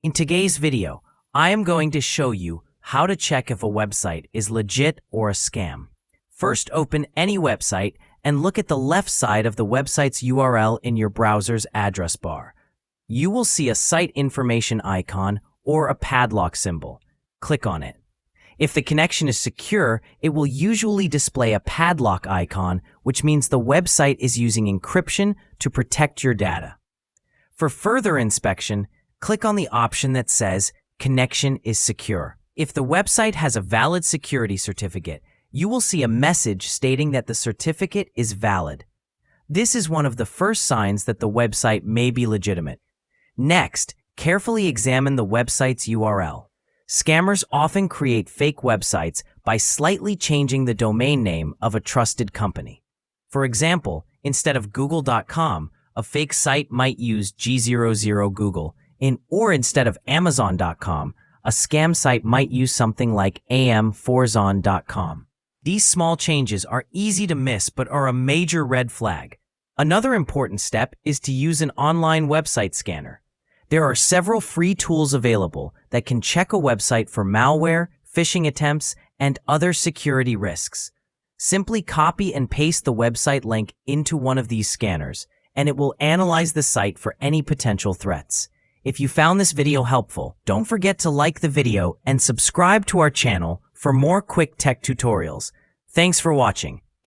In today's video, I am going to show you how to check if a website is legit or a scam. First, open any website and look at the left side of the website's URL in your browser's address bar. You will see a site information icon or a padlock symbol. Click on it. If the connection is secure, it will usually display a padlock icon, which means the website is using encryption to protect your data. For further inspection, click on the option that says Connection is secure. If the website has a valid security certificate, you will see a message stating that the certificate is valid. This is one of the first signs that the website may be legitimate. Next, carefully examine the website's URL. Scammers often create fake websites by slightly changing the domain name of a trusted company. For example, instead of google.com, a fake site might use G00Google, or instead of amazon.com, a scam site might use something like am4zon.com. These small changes are easy to miss but are a major red flag. Another important step is to use an online website scanner. There are several free tools available that can check a website for malware, phishing attempts, and other security risks. Simply copy and paste the website link into one of these scanners, and it will analyze the site for any potential threats. If you found this video helpful, don't forget to like the video and subscribe to our channel for more quick tech tutorials. Thanks for watching.